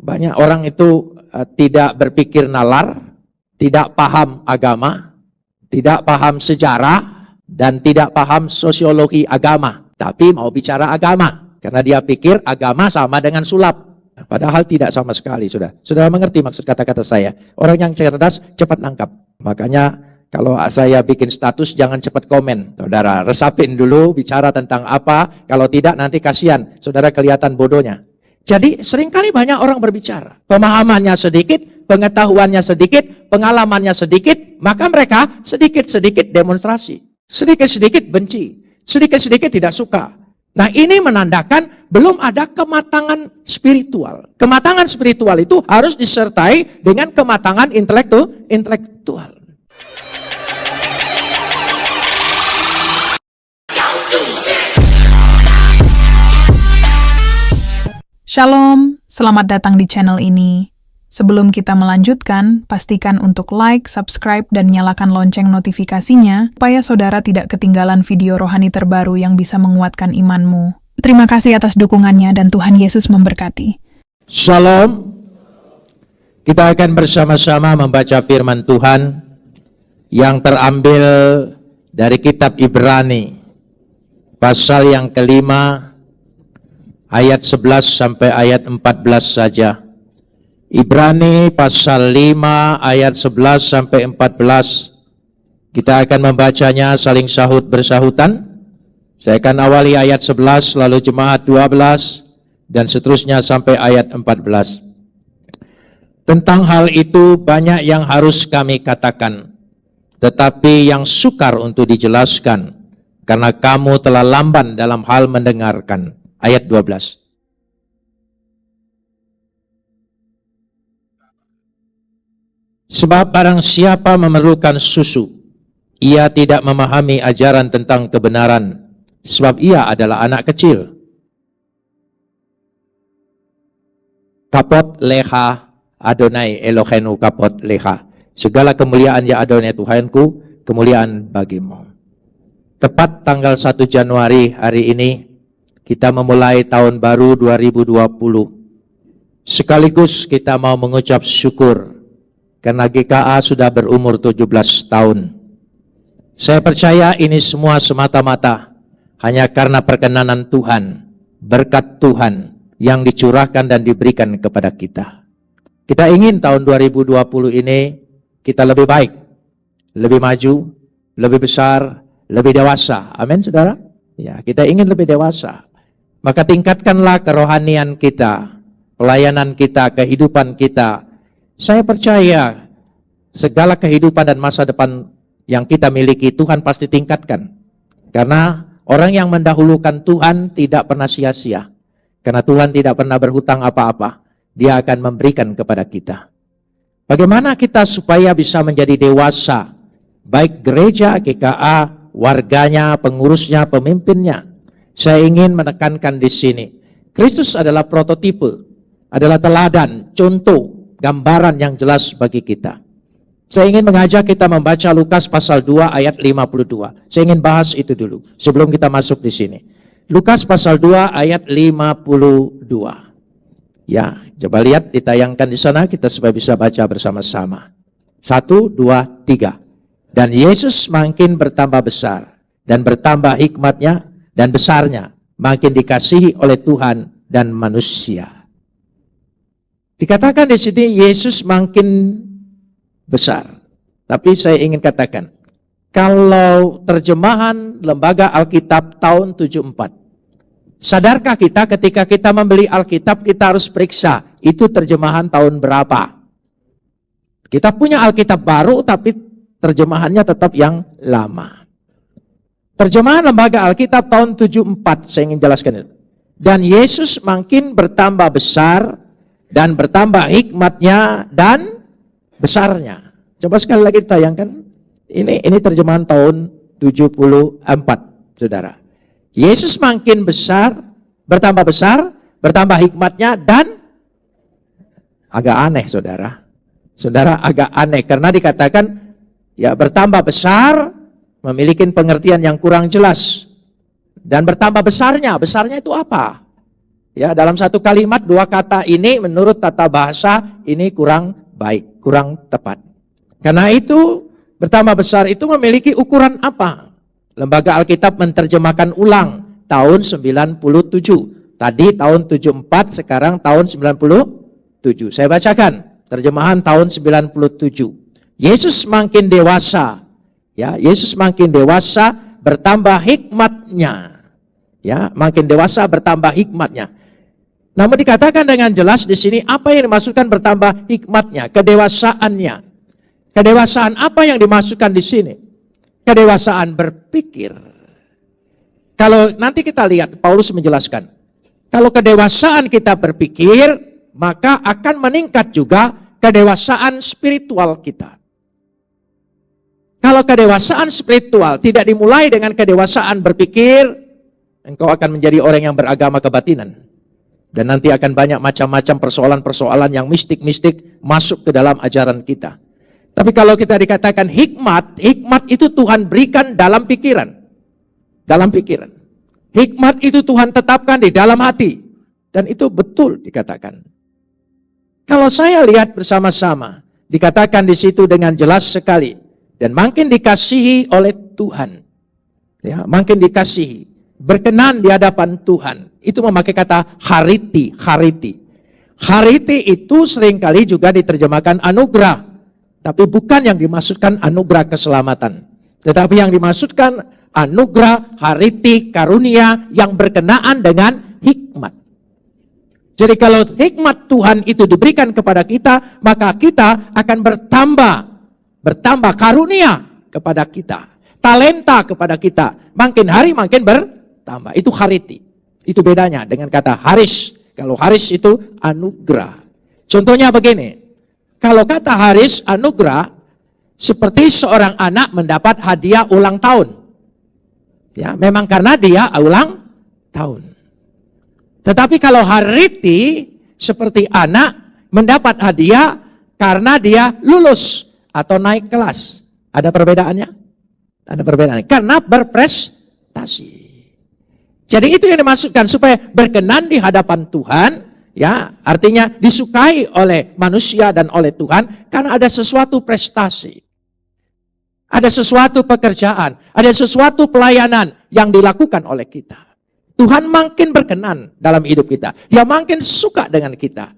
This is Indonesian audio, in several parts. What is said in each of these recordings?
banyak orang itu tidak berpikir nalar, tidak paham agama, tidak paham sejarah, dan tidak paham sosiologi agama. Tapi mau bicara agama, karena dia pikir agama sama dengan sulap. Padahal tidak sama sekali, sudah. Sudah mengerti maksud kata-kata saya. Orang yang cerdas cepat nangkap. Makanya kalau saya bikin status jangan cepat komen. Saudara, resapin dulu bicara tentang apa. Kalau tidak nanti kasihan. Saudara kelihatan bodohnya. Jadi seringkali banyak orang berbicara. Pemahamannya sedikit, pengetahuannya sedikit, pengalamannya sedikit. Maka mereka sedikit-sedikit demonstrasi. Sedikit-sedikit benci. Sedikit-sedikit tidak suka. Nah ini menandakan belum ada kematangan spiritual. Kematangan spiritual itu harus disertai dengan kematangan intelektual. Shalom, selamat datang di channel ini. Sebelum kita melanjutkan, pastikan untuk like, subscribe, dan nyalakan lonceng notifikasinya, supaya saudara tidak ketinggalan video rohani terbaru yang bisa menguatkan imanmu. Terima kasih atas dukungannya dan Tuhan Yesus memberkati. Shalom. Kita akan bersama-sama membaca firman Tuhan yang terambil dari kitab Ibrani, pasal yang kelima, ayat 11 sampai ayat 14 saja. Ibrani pasal 5 ayat 11 sampai 14. Kita akan membacanya saling sahut bersahutan. Saya akan awali ayat 11, lalu jemaat 12, dan seterusnya sampai ayat 14. Tentang hal itu banyak yang harus kami katakan, tetapi yang sukar untuk dijelaskan, karena kamu telah lamban dalam hal mendengarkan. Ayat 12. Sebab barang siapa memerlukan susu, ia tidak memahami ajaran tentang kebenaran, sebab ia adalah anak kecil. Kapot leha Adonai Elohenu kapot leha. Segala kemuliaan ya Adonai Tuhanku, kemuliaan bagimu. Tepat tanggal 1 Januari hari ini, kita memulai tahun baru 2020. Sekaligus kita mau mengucap syukur karena GKA sudah berumur 17 tahun. Saya percaya ini semua semata-mata hanya karena perkenanan Tuhan, berkat Tuhan yang dicurahkan dan diberikan kepada kita. Kita ingin tahun 2020 ini kita lebih baik, lebih maju, lebih besar, lebih dewasa. Amin, saudara? Ya, kita ingin lebih dewasa. Maka tingkatkanlah kerohanian kita, pelayanan kita, kehidupan kita. Saya percaya segala kehidupan dan masa depan yang kita miliki Tuhan pasti tingkatkan. Karena orang yang mendahulukan Tuhan tidak pernah sia-sia. Karena Tuhan tidak pernah berhutang apa-apa. Dia akan memberikan kepada kita. Bagaimana kita supaya bisa menjadi dewasa? Baik gereja, GKA, warganya, pengurusnya, pemimpinnya. Saya ingin menekankan di sini. Kristus adalah prototipe, adalah teladan, contoh, gambaran yang jelas bagi kita. Saya ingin mengajak kita membaca Lukas pasal 2 ayat 52. Saya ingin bahas itu dulu sebelum kita masuk di sini. Lukas pasal 2 ayat 52. Ya, coba lihat ditayangkan di sana kita supaya bisa baca bersama-sama. 1, 2, 3. Dan Yesus makin bertambah besar dan bertambah hikmatnya dan besarnya, makin dikasihi oleh Tuhan dan manusia. Dikatakan di sini Yesus makin besar. Tapi saya ingin katakan, kalau terjemahan Lembaga Alkitab tahun 74, sadarkah kita ketika kita membeli Alkitab kita harus periksa itu terjemahan tahun berapa? Kita punya Alkitab baru tapi terjemahannya tetap yang lama. Terjemahan Lembaga Alkitab tahun 74, saya ingin jelaskan itu. Dan Yesus makin bertambah besar dan bertambah hikmatnya dan besarnya. Coba sekali lagi ditayangkan. Ini terjemahan tahun 74, saudara. Yesus makin besar, bertambah hikmatnya dan agak aneh, saudara. Saudara, agak aneh karena dikatakan ya bertambah besar, memiliki pengertian yang kurang jelas. Dan bertambah besarnya itu apa? Ya, dalam satu kalimat dua kata ini menurut tata bahasa ini kurang baik, kurang tepat. Karena itu bertambah besar itu memiliki ukuran apa? Lembaga Alkitab menerjemahkan ulang tahun 97. Tadi tahun 74, sekarang tahun 97. Saya bacakan terjemahan tahun 97. Yesus makin dewasa. Ya, Yesus makin dewasa bertambah hikmatnya. Ya, makin dewasa bertambah hikmatnya. Namun dikatakan dengan jelas di sini apa yang dimaksudkan bertambah hikmatnya, kedewasaannya. Kedewasaan apa yang dimaksudkan di sini? Kedewasaan berpikir. Kalau nanti kita lihat Paulus menjelaskan, kalau kedewasaan kita berpikir, maka akan meningkat juga kedewasaan spiritual kita. Kalau kedewasaan spiritual tidak dimulai dengan kedewasaan berpikir, engkau akan menjadi orang yang beragama kebatinan. Dan nanti akan banyak macam-macam persoalan-persoalan yang mistik-mistik masuk ke dalam ajaran kita. Tapi kalau kita dikatakan hikmat, hikmat itu Tuhan berikan dalam pikiran. Dalam pikiran. Hikmat itu Tuhan tetapkan di dalam hati. Dan itu betul dikatakan. Kalau saya lihat bersama-sama, dikatakan di situ dengan jelas sekali. Dan makin dikasihi oleh Tuhan. Ya, makin dikasihi. Berkenan di hadapan Tuhan. Itu memakai kata hariti, hariti. Hariti itu seringkali juga diterjemahkan anugerah. Tapi bukan yang dimaksudkan anugerah keselamatan. Tetapi yang dimaksudkan anugerah, hariti, karunia yang berkenaan dengan hikmat. Jadi kalau hikmat Tuhan itu diberikan kepada kita, maka kita akan bertambah karunia kepada kita. Talenta kepada kita. Makin hari makin bertambah. Itu hariti. Itu bedanya dengan kata haris. Kalau haris itu anugerah. Contohnya begini. Kalau kata haris anugerah, seperti seorang anak mendapat hadiah ulang tahun. Ya, memang karena dia ulang tahun. Tetapi kalau hariti, seperti anak mendapat hadiah karena dia lulus atau naik kelas. Ada perbedaannya? Ada perbedaannya. Karena berprestasi. Jadi itu yang dimaksudkan supaya berkenan di hadapan Tuhan, ya, artinya disukai oleh manusia dan oleh Tuhan karena ada sesuatu prestasi. Ada sesuatu pekerjaan, ada sesuatu pelayanan yang dilakukan oleh kita. Tuhan makin berkenan dalam hidup kita. Dia makin suka dengan kita.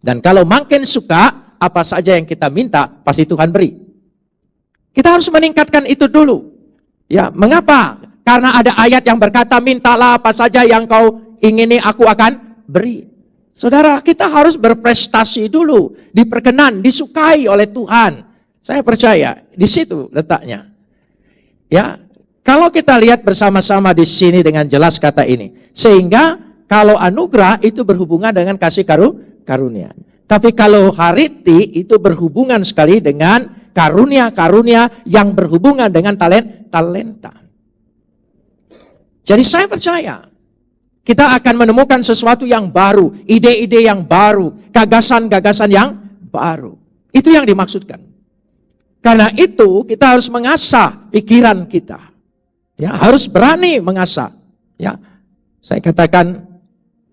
Dan kalau makin suka, apa saja yang kita minta pasti Tuhan beri. Kita harus meningkatkan itu dulu. Ya, mengapa? Karena ada ayat yang berkata, mintalah apa saja yang kau ingini aku akan beri. Saudara, kita harus berprestasi dulu. Diperkenan, disukai oleh Tuhan. Saya percaya, di situ letaknya. Ya, kalau kita lihat bersama-sama di sini dengan jelas kata ini. Sehingga kalau anugerah itu berhubungan dengan kasih karunia. Tapi kalau hariti itu berhubungan sekali dengan karunia-karunia yang berhubungan dengan talenta. Jadi saya percaya kita akan menemukan sesuatu yang baru, ide-ide yang baru, gagasan-gagasan yang baru. Itu yang dimaksudkan. Karena itu kita harus mengasah pikiran kita. Ya, harus berani mengasah. Ya, saya katakan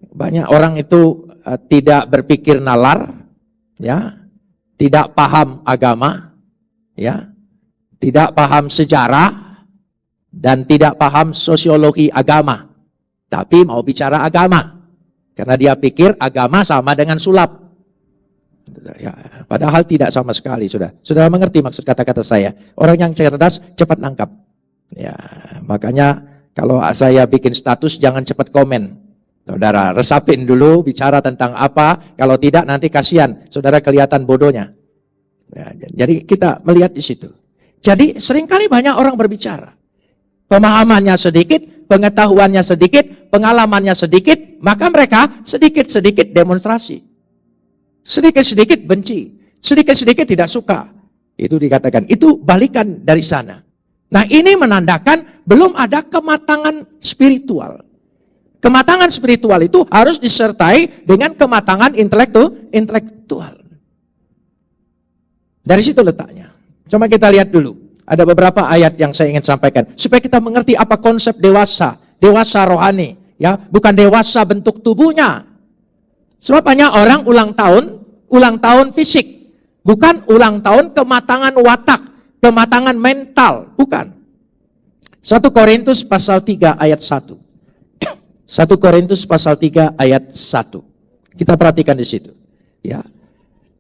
banyak orang itu tidak berpikir nalar, ya, tidak paham agama, ya, tidak paham sejarah. Dan tidak paham sosiologi agama. Tapi mau bicara agama. Karena dia pikir agama sama dengan sulap. Ya, padahal tidak sama sekali. Sudah mengerti maksud kata-kata saya. Orang yang cerdas cepat nangkap. Ya, makanya kalau saya bikin status jangan cepat komen. Saudara resapin dulu bicara tentang apa. Kalau tidak nanti kasihan. Saudara kelihatan bodohnya. Ya, jadi kita melihat di situ. Jadi seringkali banyak orang berbicara. Pemahamannya sedikit, pengetahuannya sedikit, pengalamannya sedikit, maka mereka sedikit-sedikit demonstrasi. Sedikit-sedikit benci, sedikit-sedikit tidak suka. Itu dikatakan, itu balikan dari sana. Nah ini menandakan belum ada kematangan spiritual. Kematangan spiritual itu harus disertai dengan kematangan intelektual. Dari situ letaknya. Coba kita lihat dulu. Ada beberapa ayat yang saya ingin sampaikan. Supaya kita mengerti apa konsep dewasa. Dewasa rohani. Ya, bukan dewasa bentuk tubuhnya. Sebab banyak orang ulang tahun fisik. Bukan ulang tahun kematangan watak, kematangan mental, bukan. 1 Korintus pasal 3 ayat 1. 1 Korintus pasal 3 ayat 1. Kita perhatikan di situ. Ya.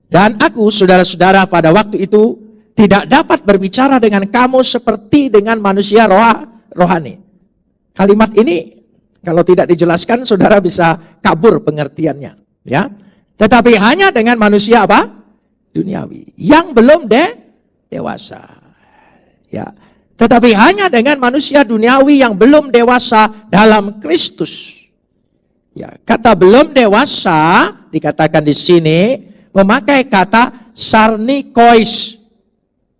Dan aku, saudara-saudara, pada waktu itu tidak dapat berbicara dengan kamu seperti dengan manusia rohani. Kalimat ini kalau tidak dijelaskan, saudara bisa kabur pengertiannya. Ya, tetapi hanya dengan manusia apa? Duniawi, yang belum dewasa. Ya, tetapi hanya dengan manusia duniawi yang belum dewasa dalam Kristus. Ya, kata belum dewasa dikatakan di sini memakai kata sarnikois,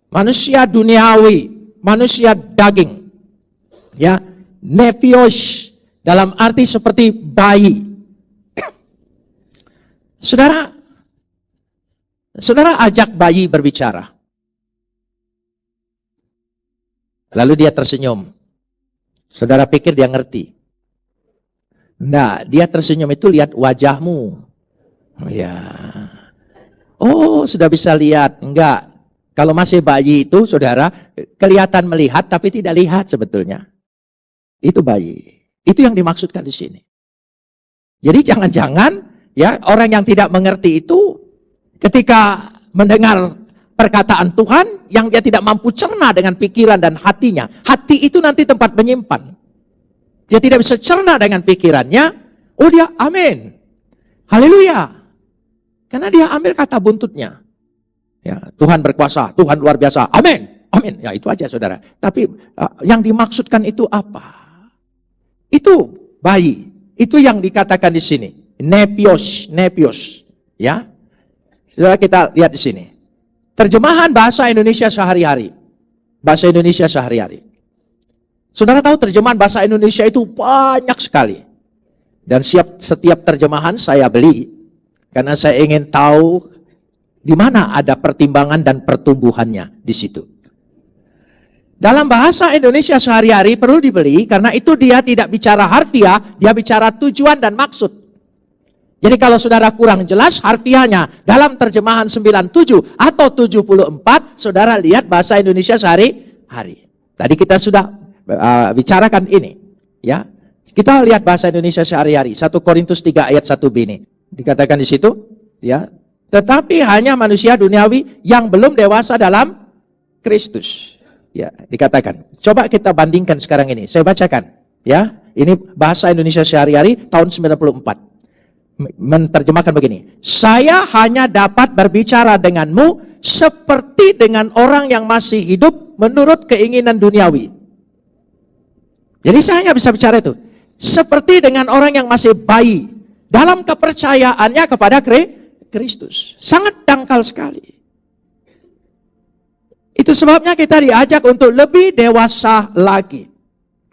manusia duniawi, manusia daging. Ya, nepios dalam arti seperti bayi. Saudara ajak bayi berbicara. Lalu dia tersenyum. Saudara pikir dia ngerti. Nah, dia tersenyum itu lihat wajahmu. Ya. Oh, sudah bisa lihat. Enggak. Kalau masih bayi itu, saudara, kelihatan melihat tapi tidak lihat sebetulnya. Itu bayi. Itu yang dimaksudkan di sini. Jadi jangan-jangan ya orang yang tidak mengerti itu ketika mendengar perkataan Tuhan yang dia tidak mampu cerna dengan pikiran dan hatinya. Hati itu nanti tempat menyimpan. Dia tidak bisa cerna dengan pikirannya. Oh, dia amin. Haleluya. Karena dia ambil kata buntutnya. Ya, Tuhan berkuasa, Tuhan luar biasa. Amin. Amin. Ya, itu aja saudara. Tapi yang dimaksudkan itu apa? Itu bayi. Itu yang dikatakan di sini. Nepios. Ya. Saudara, kita lihat di sini. Terjemahan bahasa Indonesia sehari-hari. Bahasa Indonesia sehari-hari. Saudara tahu terjemahan bahasa Indonesia itu banyak sekali. Dan setiap terjemahan saya beli. Karena saya ingin tahu di mana ada pertimbangan dan pertumbuhannya di situ. Dalam bahasa Indonesia sehari-hari perlu dibeli karena itu dia tidak bicara harfiah, dia bicara tujuan dan maksud. Jadi kalau saudara kurang jelas harfiahnya dalam terjemahan 97 atau 74, saudara lihat bahasa Indonesia sehari-hari. Tadi kita sudah bicarakan ini, ya. Kita lihat bahasa Indonesia sehari-hari. 1 Korintus 3 ayat 1b ini. Dikatakan di situ, ya. Tetapi hanya manusia duniawi yang belum dewasa dalam Kristus. Ya, dikatakan. Coba kita bandingkan sekarang ini. Saya bacakan, ya. Ini bahasa Indonesia sehari-hari tahun 94. Menerjemahkan begini. Saya hanya dapat berbicara denganmu seperti dengan orang yang masih hidup menurut keinginan duniawi. Jadi saya hanya bisa bicara itu. Seperti dengan orang yang masih bayi. Dalam kepercayaannya kepada Kristus. Sangat dangkal sekali. Itu sebabnya kita diajak untuk lebih dewasa lagi.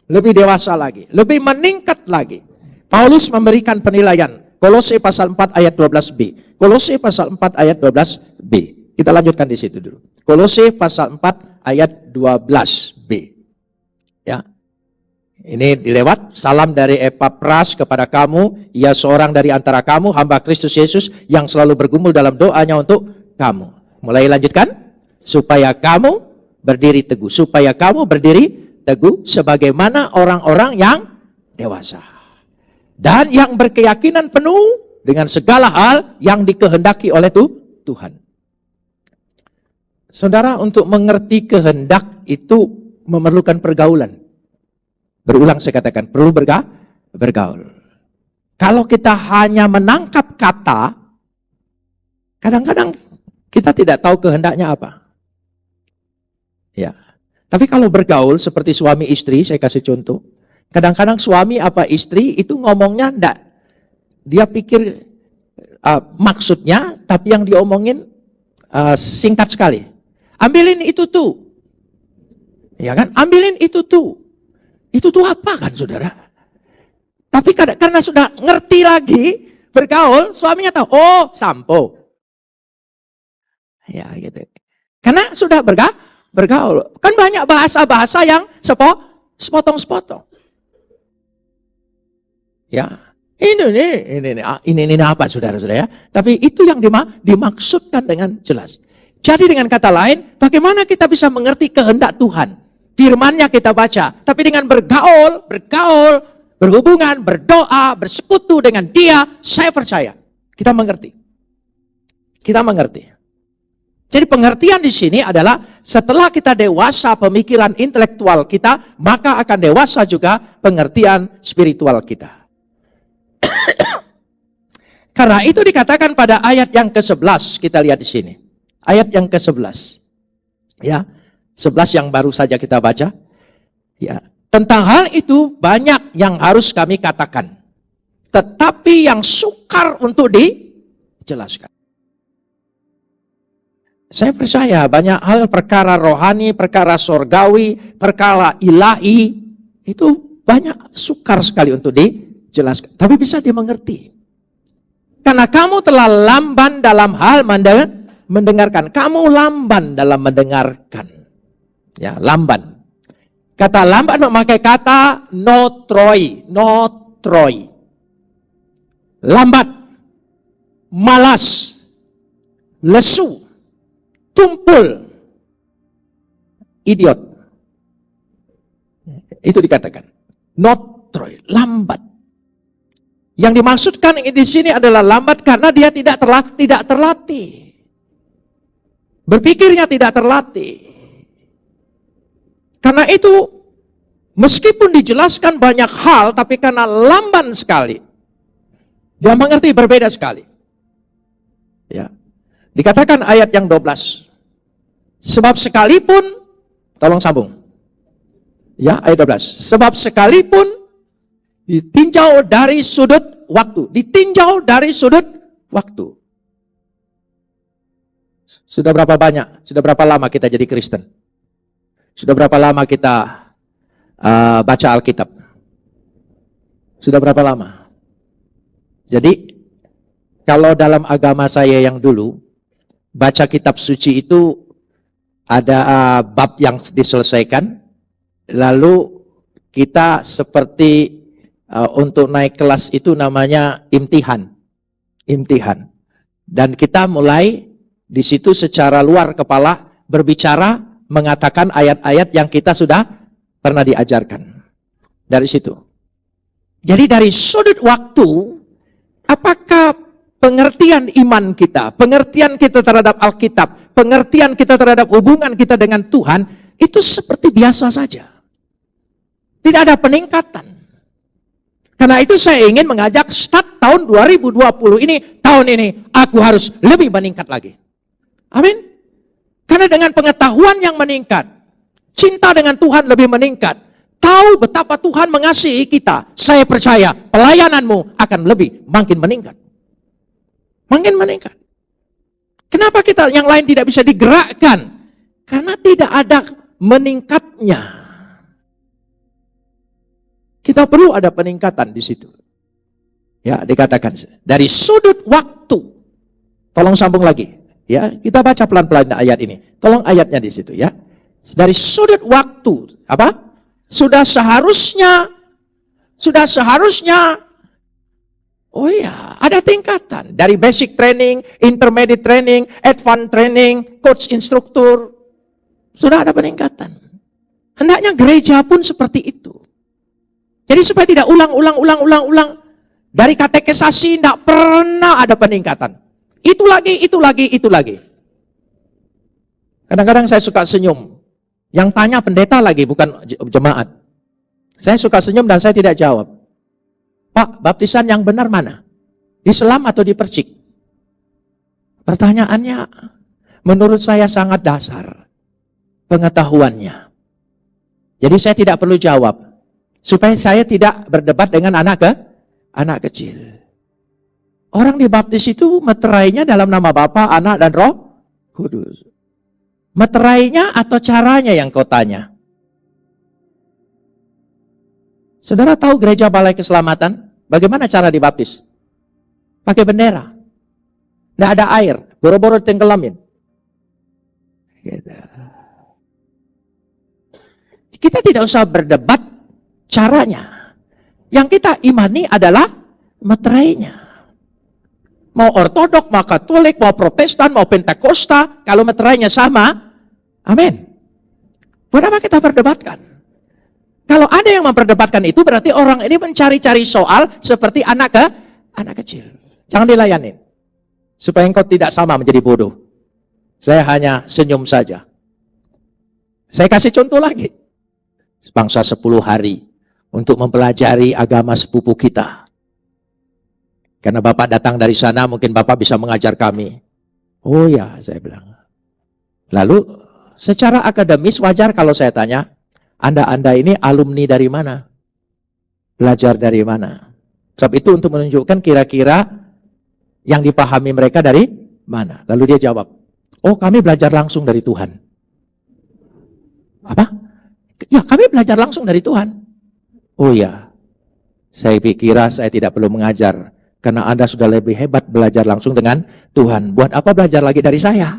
Lebih dewasa lagi. Lebih meningkat lagi. Paulus memberikan penilaian. Kolose pasal 4 ayat 12b. Kolose pasal 4 ayat 12b. Kita lanjutkan di situ dulu. Kolose pasal 4 ayat 12b. Ya. Ini dilewat, salam dari Epapras kepada kamu, ia seorang dari antara kamu, hamba Kristus Yesus yang selalu bergumul dalam doanya untuk kamu. Mulai lanjutkan, supaya kamu berdiri teguh, sebagaimana orang-orang yang dewasa. Dan yang berkeyakinan penuh dengan segala hal yang dikehendaki oleh Tuhan. Saudara, untuk mengerti kehendak itu memerlukan pergaulan. Berulang saya katakan, perlu bergaul. Kalau kita hanya menangkap kata, kadang-kadang kita tidak tahu kehendaknya apa. Ya. Tapi kalau bergaul seperti suami istri, saya kasih contoh. Kadang-kadang suami apa istri itu ngomongnya enggak. Dia pikir maksudnya, tapi yang diomongin singkat sekali. Ambilin itu tuh. Ya kan? Ambilin itu tuh. Itu tuh apa kan saudara? Tapi karena sudah ngerti lagi bergaul, suaminya tahu, oh sampo. Ya gitu. Karena sudah bergaul. Kan banyak bahasa-bahasa yang sepotong-sepotong. Ya, ini apa saudara-saudara ya? Tapi itu yang dimaksudkan dengan jelas. Jadi dengan kata lain, bagaimana kita bisa mengerti kehendak Tuhan? Firman-Nya kita baca, tapi dengan bergaul, berhubungan, berdoa, bersekutu dengan Dia, saya percaya kita mengerti. Kita mengerti. Jadi pengertian di sini adalah setelah kita dewasa pemikiran intelektual kita, maka akan dewasa juga pengertian spiritual kita. Karena itu dikatakan pada ayat yang ke-11, kita lihat di sini. Ayat yang ke-11. Ya, 11 yang baru saja kita baca. Ya, tentang hal itu banyak yang harus kami katakan. Tetapi yang sukar untuk dijelaskan. Saya percaya banyak hal perkara rohani, perkara sorgawi, perkara ilahi, itu banyak sukar sekali untuk dijelaskan. Tapi bisa dimengerti. Karena kamu telah lamban dalam hal mendengarkan. Kamu lamban dalam mendengarkan. Ya, lamban. Kata lamban memakai kata notroi. Lambat. Malas. Lesu. Tumpul. Idiot. Itu dikatakan. Notroi. Lambat. Yang dimaksudkan di sini adalah lambat karena dia tidak terlatih. Berpikirnya tidak terlatih. Karena itu, meskipun dijelaskan banyak hal, tapi karena lamban sekali, dia mengerti berbeda sekali. Ya, dikatakan ayat yang 12. Sebab sekalipun, tolong sambung. Ya, ayat 12. Sebab sekalipun ditinjau dari sudut waktu. Ditinjau dari sudut waktu. Sudah berapa banyak, sudah berapa lama kita jadi Kristen? Sudah berapa lama kita baca Alkitab? Sudah berapa lama? Jadi, kalau dalam agama saya yang dulu, baca kitab suci itu ada bab yang diselesaikan, lalu kita seperti untuk naik kelas itu namanya imtihan. Dan kita mulai di situ secara luar kepala berbicara, mengatakan ayat-ayat yang kita sudah pernah diajarkan. Dari situ. Jadi dari sudut waktu, apakah pengertian iman kita, pengertian kita terhadap Alkitab, pengertian kita terhadap hubungan kita dengan Tuhan, itu seperti biasa saja. Tidak ada peningkatan. Karena itu saya ingin mengajak start tahun 2020 ini, tahun ini aku harus lebih meningkat lagi. Amin. Karena dengan pengetahuan yang meningkat, cinta dengan Tuhan lebih meningkat, tahu betapa Tuhan mengasihi kita, saya percaya pelayananmu akan lebih makin meningkat. Makin meningkat. Kenapa kita yang lain tidak bisa digerakkan? Karena tidak ada meningkatnya. Kita perlu ada peningkatan di situ. Ya, dikatakan dari sudut waktu. Tolong sambung lagi. Ya, kita baca pelan-pelan ayat ini. Tolong ayatnya di situ ya. Dari sudut waktu, apa? Sudah seharusnya oh ya, ada tingkatan. Dari basic training, intermediate training, advanced training, coach instruktur. Sudah ada peningkatan. Hendaknya gereja pun seperti itu. Jadi supaya tidak ulang. Dari katekesasi tidak pernah ada peningkatan. Itu lagi. Kadang-kadang saya suka senyum. Yang tanya pendeta lagi, bukan jemaat. Saya suka senyum dan saya tidak jawab. Pak, baptisan yang benar mana? Diselam atau dipercik? Pertanyaannya menurut saya sangat dasar pengetahuannya. Jadi saya tidak perlu jawab. Supaya saya tidak berdebat dengan anak kecil. Orang dibaptis itu meterainya dalam nama Bapa, Anak, dan Roh Kudus. Meterainya atau caranya yang kau tanya? Saudara tahu gereja Balai Keselamatan? Bagaimana cara dibaptis? Pakai bendera. Tidak ada air, boro-boro tenggelamin. Kita tidak usah berdebat caranya. Yang kita imani adalah meterainya. Mau ortodok, mau katolik, mau protestan, mau pentakosta, kalau meterainya sama, amin. Buat apa kita perdebatkan? Kalau ada yang memperdebatkan itu, berarti orang ini mencari-cari soal seperti anak kecil. Jangan dilayanin. Supaya engkau tidak sama menjadi bodoh. Saya hanya senyum saja. Saya kasih contoh lagi. Bangsa 10 hari untuk mempelajari agama sepupu kita. Karena Bapak datang dari sana, mungkin Bapak bisa mengajar kami. Oh ya, saya bilang. Lalu, secara akademis wajar kalau saya tanya, Anda ini alumni dari mana? Belajar dari mana? Sebab itu untuk menunjukkan kira-kira yang dipahami mereka dari mana. Lalu dia jawab, oh kami belajar langsung dari Tuhan. Apa? Ya kami belajar langsung dari Tuhan. Oh ya, saya pikir saya tidak perlu mengajar. Karena Anda sudah lebih hebat belajar langsung dengan Tuhan. Buat apa belajar lagi dari saya?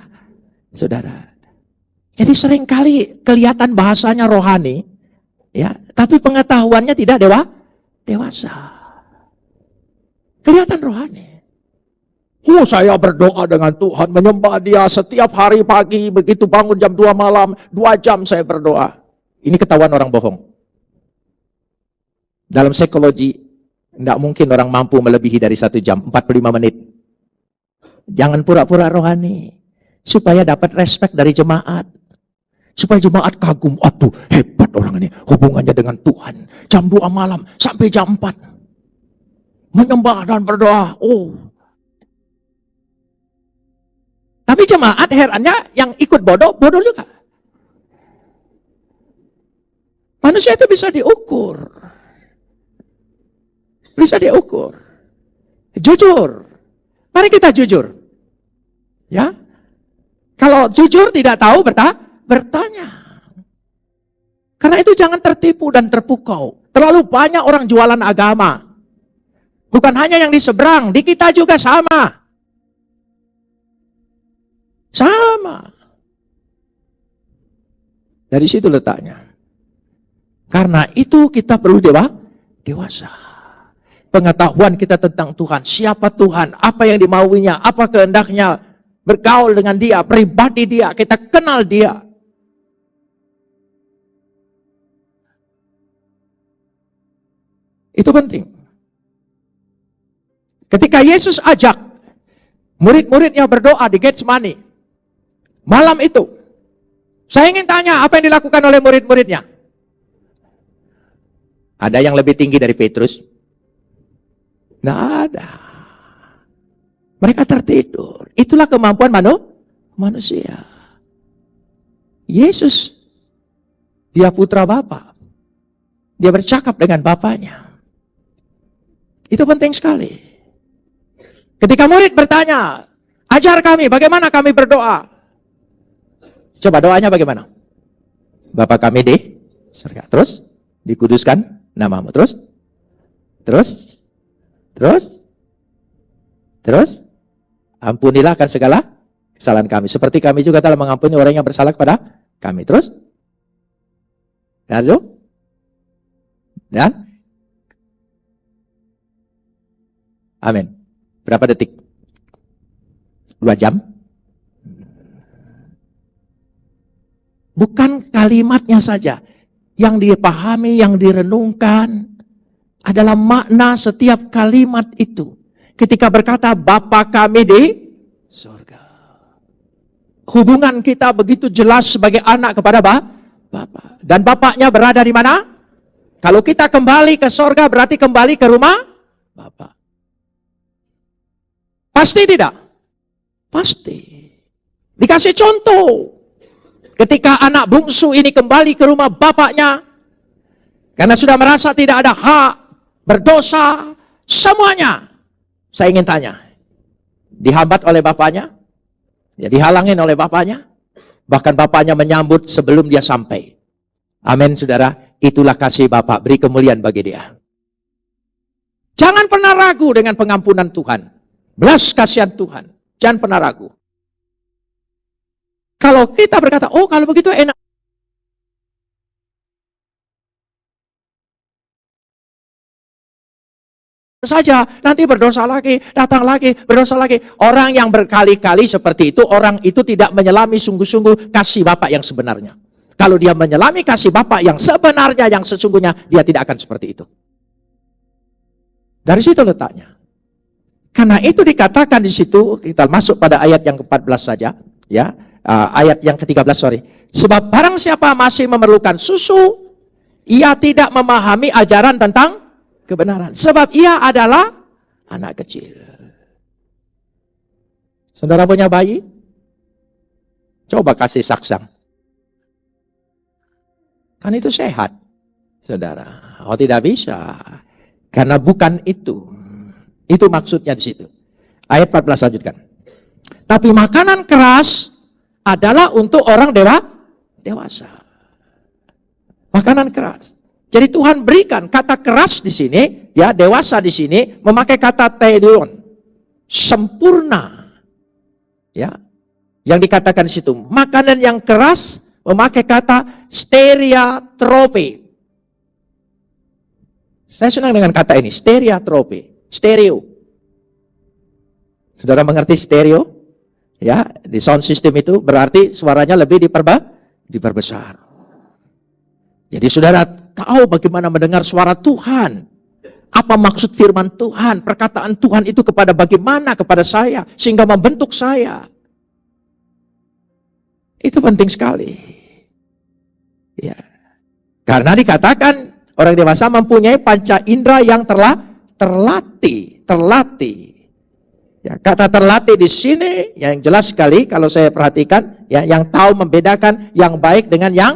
Saudara. Jadi seringkali kelihatan bahasanya rohani. Ya, tapi pengetahuannya tidak dewasa. Kelihatan rohani. Oh saya berdoa dengan Tuhan. Menyembah dia setiap hari pagi. Begitu bangun jam 2 malam. 2 jam saya berdoa. Ini ketahuan orang bohong. Dalam psikologi. Tidak mungkin orang mampu melebihi dari 1 jam, 45 menit. Jangan pura-pura rohani. Supaya dapat respek dari jemaat. Supaya jemaat kagum. Aduh, hebat orang ini. Hubungannya dengan Tuhan. Jam 2 malam sampai jam 4. Menyembah dan berdoa. Oh. Tapi jemaat herannya yang ikut bodoh juga. Manusia itu bisa diukur. Bisa diukur. Jujur. Mari kita jujur. Ya. Kalau jujur tidak tahu bertanya. Karena itu jangan tertipu dan terpukau. Terlalu banyak orang jualan agama. Bukan hanya yang di seberang, di kita juga sama. Sama. Dari situ letaknya. Karena itu kita perlu dewasa. Pengetahuan kita tentang Tuhan, siapa Tuhan, apa yang dimauinya, apa kehendaknya, bergaul dengan dia, pribadi dia, kita kenal dia. Itu penting. Ketika Yesus ajak murid-muridnya berdoa di Getsemani, malam itu, saya ingin tanya apa yang dilakukan oleh murid-muridnya. Ada yang lebih tinggi dari Petrus? Tidak ada. Mereka tertidur. Itulah kemampuan manusia. Yesus, dia putra Bapa. Dia bercakap dengan Bapaknya. Itu penting sekali. Ketika murid bertanya, ajar kami bagaimana kami berdoa. Coba doanya bagaimana? Bapa kami di surga. Terus, dikuduskan namamu. Terus, ampunilah akan segala kesalahan kami. Seperti kami juga telah mengampuni orang yang bersalah kepada kami. Terus? Dan? Amin. Berapa detik? 2 jam? Bukan kalimatnya saja. Yang dipahami, yang direnungkan adalah makna setiap kalimat itu. Ketika berkata Bapa kami di surga. Hubungan kita begitu jelas sebagai anak kepada Bapa. Dan Bapaknya berada di mana? Kalau kita kembali ke surga berarti kembali ke rumah Bapa. Pasti tidak? Pasti. Dikasih contoh. Ketika anak bungsu ini kembali ke rumah bapaknya, karena sudah merasa tidak ada hak, berdosa, semuanya. Saya ingin tanya, dihambat oleh bapaknya? Ya, dihalangin oleh bapaknya? Bahkan bapaknya menyambut sebelum dia sampai. Amin, saudara. Itulah kasih Bapak, beri kemuliaan bagi dia. Jangan pernah ragu dengan pengampunan Tuhan. Belas kasihan Tuhan. Jangan pernah ragu. Kalau kita berkata, oh kalau begitu enak. saja, nanti berdosa lagi, datang lagi, berdosa lagi. Orang yang berkali-kali seperti itu, orang itu tidak menyelami sungguh-sungguh kasih Bapa yang sebenarnya. Kalau dia menyelami kasih Bapa yang sebenarnya, yang sesungguhnya, dia tidak akan seperti itu. Dari situ letaknya. Karena itu dikatakan di situ, kita masuk pada ayat yang ke-14 saja, ya, ayat yang ke-13, sorry. Sebab barang siapa masih memerlukan susu, ia tidak memahami ajaran tentang kebenaran. Sebab ia adalah anak kecil. Saudara punya bayi? Coba kasih saksang. Kan itu sehat, saudara. Oh, tidak bisa. Karena bukan itu. Itu maksudnya di situ. Ayat 14 lanjutkan. Tapi makanan keras adalah untuk orang dewasa. Makanan keras. Jadi Tuhan berikan kata keras di sini, ya, dewasa di sini memakai kata tedion, sempurna. Ya. Yang dikatakan di situ, makanan yang keras memakai kata stereotrope. Saya senang dengan kata ini, stereotrope, stereo. Saudara mengerti stereo? Ya, di sound system itu berarti suaranya lebih diperbesar. Jadi saudara tahu bagaimana mendengar suara Tuhan. Apa maksud firman Tuhan, perkataan Tuhan itu bagaimana kepada saya, sehingga membentuk saya. Itu penting sekali. Ya. Karena dikatakan orang dewasa mempunyai panca indera yang terlatih. Ya, kata terlatih di sini yang jelas sekali kalau saya perhatikan, ya, yang tahu membedakan yang baik dengan yang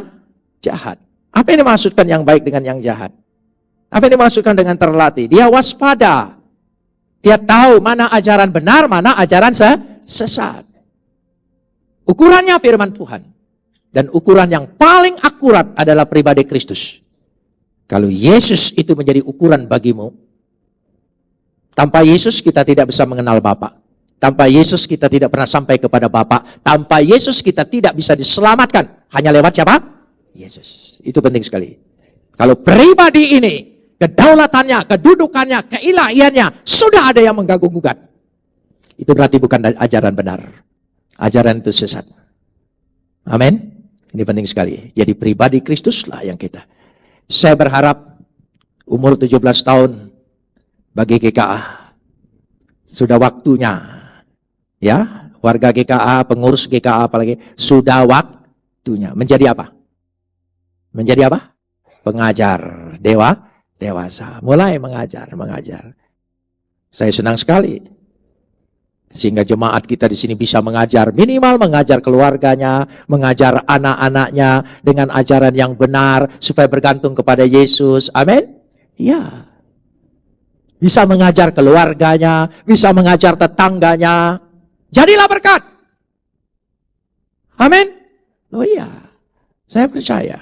jahat. Apa yang dimaksudkan yang baik dengan yang jahat? Apa yang dimaksudkan dengan terlatih? Dia waspada. Dia tahu mana ajaran benar, mana ajaran sesat. Ukurannya firman Tuhan. Dan ukuran yang paling akurat adalah pribadi Kristus. Kalau Yesus itu menjadi ukuran bagimu, tanpa Yesus kita tidak bisa mengenal Bapa. Tanpa Yesus kita tidak pernah sampai kepada Bapa. Tanpa Yesus kita tidak bisa diselamatkan. Hanya lewat siapa? Yesus. Itu penting sekali. Kalau pribadi ini, kedaulatannya, kedudukannya, keilahiannya, sudah ada yang mengganggu-gugat. Itu berarti bukan ajaran benar. Ajaran itu sesat. Amin. Ini penting sekali. Jadi pribadi Kristuslah yang kita. Saya berharap umur 17 tahun bagi GKA sudah waktunya, ya, warga GKA, pengurus GKA apalagi, sudah waktunya menjadi apa? Menjadi apa? Pengajar dewasa. Mulai mengajar. Saya senang sekali. Sehingga jemaat kita di sini bisa mengajar, minimal mengajar keluarganya, mengajar anak-anaknya dengan ajaran yang benar supaya bergantung kepada Yesus. Amin. Ya. Bisa mengajar keluarganya, bisa mengajar tetangganya. Jadilah berkat. Amin. Oh iya. Saya percaya.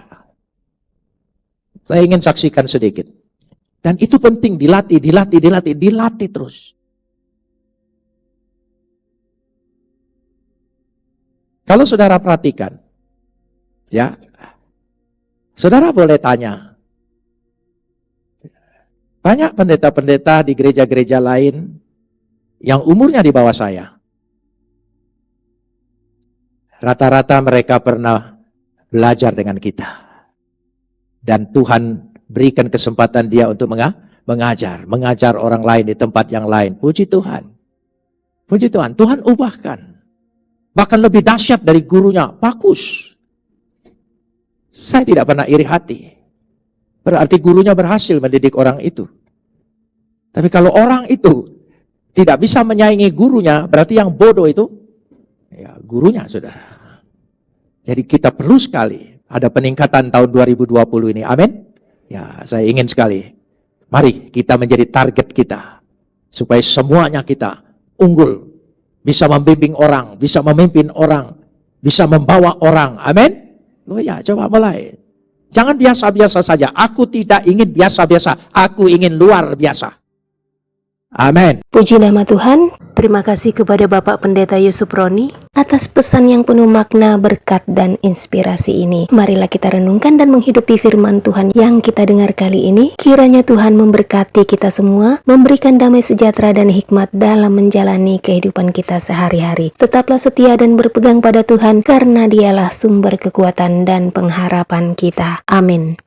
Saya ingin saksikan sedikit. Dan itu penting, dilatih terus. Kalau saudara perhatikan, ya, saudara boleh tanya. Banyak pendeta-pendeta di gereja-gereja lain yang umurnya di bawah saya. Rata-rata mereka pernah belajar dengan kita. Dan Tuhan berikan kesempatan dia untuk mengajar orang lain di tempat yang lain. Puji Tuhan. Puji Tuhan. Tuhan ubahkan. Bahkan lebih dahsyat dari gurunya. Bagus. Saya tidak pernah iri hati. Berarti gurunya berhasil mendidik orang itu. Tapi kalau orang itu tidak bisa menyaingi gurunya, berarti yang bodoh itu, ya, gurunya, saudara. Jadi kita perlu sekali ada peningkatan tahun 2020 ini. Amin. Ya, saya ingin sekali. Mari kita menjadi target kita. Supaya semuanya kita unggul. Bisa membimbing orang, bisa memimpin orang, bisa membawa orang. Amin. Oh ya, coba mulai. Jangan biasa-biasa saja. Aku tidak ingin biasa-biasa. Aku ingin luar biasa. Amin. Puji nama Tuhan. Terima kasih kepada Bapak Pendeta Yusuf Roni atas pesan yang penuh makna, berkat, dan inspirasi ini. Marilah kita renungkan dan menghidupi firman Tuhan yang kita dengar kali ini. Kiranya Tuhan memberkati kita semua, memberikan damai sejahtera dan hikmat dalam menjalani kehidupan kita sehari-hari. Tetaplah setia dan berpegang pada Tuhan, karena Dialah sumber kekuatan dan pengharapan kita. Amin.